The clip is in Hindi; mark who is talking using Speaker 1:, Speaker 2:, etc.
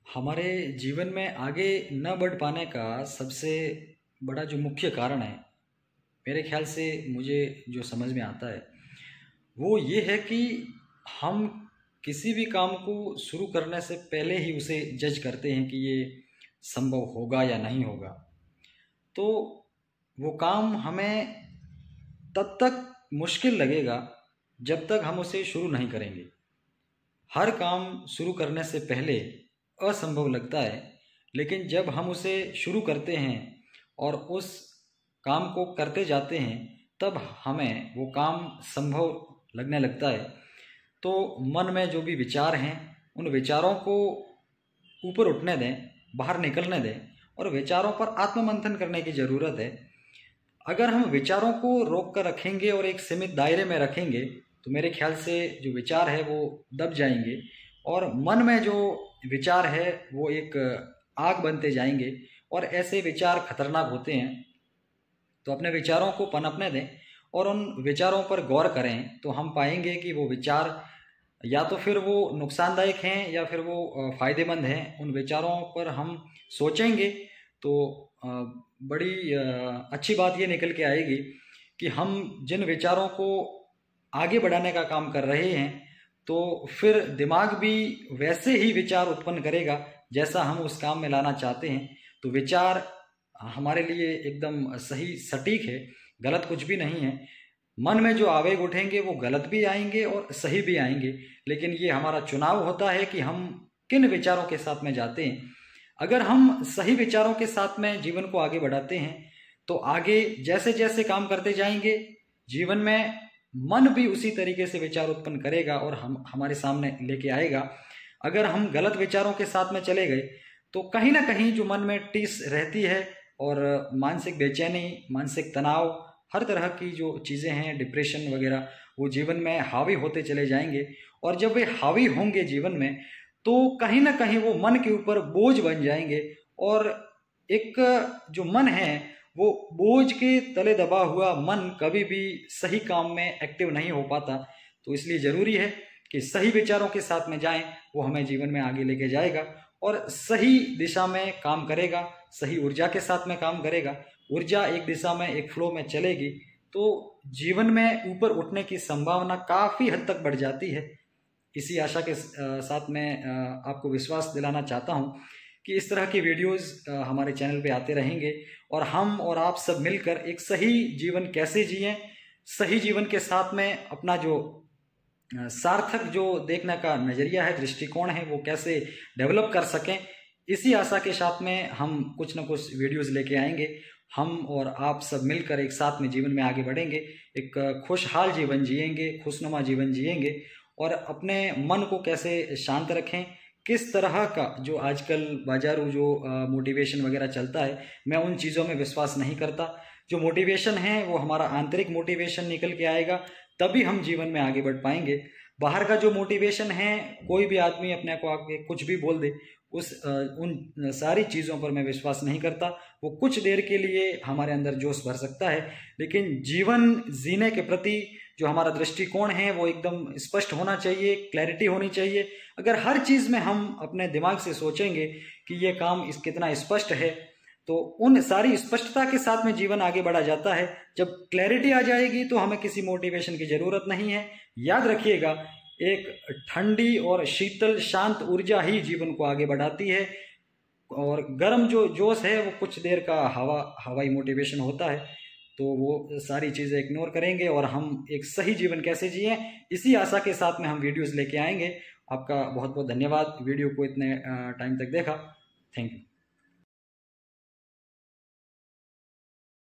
Speaker 1: हमारे जीवन में आगे न बढ़ पाने का सबसे बड़ा जो मुख्य कारण है, मेरे ख्याल से मुझे जो समझ में आता है वो ये है कि हम किसी भी काम को शुरू करने से पहले ही उसे जज करते हैं कि ये संभव होगा या नहीं होगा। तो वो काम हमें तब तक मुश्किल लगेगा जब तक हम उसे शुरू नहीं करेंगे। हर काम शुरू करने से पहले असंभव लगता है, लेकिन जब हम उसे शुरू करते हैं और उस काम को करते जाते हैं तब हमें वो काम संभव लगने लगता है। तो मन में जो भी विचार हैं उन विचारों को ऊपर उठने दें, बाहर निकलने दें और विचारों पर आत्ममंथन करने की ज़रूरत है। अगर हम विचारों को रोक कर रखेंगे और एक सीमित दायरे में रखेंगे तो मेरे ख्याल से जो विचार है वो दब जाएंगे और मन में जो विचार है वो एक आग बनते जाएंगे और ऐसे विचार खतरनाक होते हैं। तो अपने विचारों को पनपने दें और उन विचारों पर गौर करें तो हम पाएंगे कि वो विचार या तो फिर वो नुकसानदायक हैं या फिर वो फ़ायदेमंद हैं। उन विचारों पर हम सोचेंगे तो बड़ी अच्छी बात ये निकल के आएगी कि हम जिन विचारों को आगे बढ़ाने का काम कर रहे हैं तो फिर दिमाग भी वैसे ही विचार उत्पन्न करेगा जैसा हम उस काम में लाना चाहते हैं। तो विचार हमारे लिए एकदम सही सटीक है, गलत कुछ भी नहीं है। मन में जो आवेग उठेंगे वो गलत भी आएंगे और सही भी आएंगे, लेकिन ये हमारा चुनाव होता है कि हम किन विचारों के साथ में जाते हैं। अगर हम सही विचारों के साथ में जीवन को आगे बढ़ाते हैं तो आगे जैसे जैसे काम करते जाएंगे जीवन में मन भी उसी तरीके से विचार उत्पन्न करेगा और हम हमारे सामने लेके आएगा। अगर हम गलत विचारों के साथ में चले गए तो कहीं ना कहीं जो मन में टीस रहती है और मानसिक बेचैनी, मानसिक तनाव, हर तरह की जो चीज़ें हैं, डिप्रेशन वगैरह, वो जीवन में हावी होते चले जाएंगे। और जब वे हावी होंगे जीवन में तो कहीं ना कहीं वो मन के ऊपर बोझ बन जाएंगे और एक जो मन है वो बोझ के तले दबा हुआ मन कभी भी सही काम में एक्टिव नहीं हो पाता। तो इसलिए ज़रूरी है कि सही विचारों के साथ में जाएं, वो हमें जीवन में आगे लेके जाएगा और सही दिशा में काम करेगा, सही ऊर्जा के साथ में काम करेगा। ऊर्जा एक दिशा में, एक फ्लो में चलेगी तो जीवन में ऊपर उठने की संभावना काफ़ी हद तक बढ़ जाती है। इसी आशा के साथ मैं आपको विश्वास दिलाना चाहता हूँ कि इस तरह की वीडियोस हमारे चैनल पे आते रहेंगे और हम और आप सब मिलकर एक सही जीवन कैसे जिएं, सही जीवन के साथ में अपना जो सार्थक जो देखने का नज़रिया है, दृष्टिकोण है, वो कैसे डेवलप कर सकें, इसी आशा के साथ में हम कुछ न कुछ वीडियोस लेके आएंगे। हम और आप सब मिलकर एक साथ में जीवन में आगे बढ़ेंगे, एक खुशहाल जीवन जिएंगे, खुशनुमा जीवन जिएंगे और अपने मन को कैसे शांत रखें। किस तरह का जो आजकल बाजारू जो मोटिवेशन वगैरह चलता है, मैं उन चीज़ों में विश्वास नहीं करता। जो मोटिवेशन है वो हमारा आंतरिक मोटिवेशन निकल के आएगा, तभी हम जीवन में आगे बढ़ पाएंगे। बाहर का जो मोटिवेशन है, कोई भी आदमी अपने को आके कुछ भी बोल दे, उन सारी चीज़ों पर मैं विश्वास नहीं करता। वो कुछ देर के लिए हमारे अंदर जोश भर सकता है, लेकिन जीवन जीने के प्रति जो हमारा दृष्टिकोण है वो एकदम स्पष्ट होना चाहिए, क्लैरिटी होनी चाहिए। अगर हर चीज़ में हम अपने दिमाग से सोचेंगे कि ये काम कितना स्पष्ट है तो उन सारी स्पष्टता के साथ में जीवन आगे बढ़ा जाता है। जब क्लैरिटी आ जाएगी तो हमें किसी मोटिवेशन की ज़रूरत नहीं है। याद रखिएगा, एक ठंडी और शीतल शांत ऊर्जा ही जीवन को आगे बढ़ाती है और गर्म जो जोश है वो कुछ देर का हवाई मोटिवेशन होता है। तो वो सारी चीज़ें इग्नोर करेंगे और हम एक सही जीवन कैसे जिएं, इसी आशा के साथ में हम वीडियोस लेके आएंगे। आपका बहुत बहुत धन्यवाद वीडियो को इतने टाइम तक देखा। Thank you.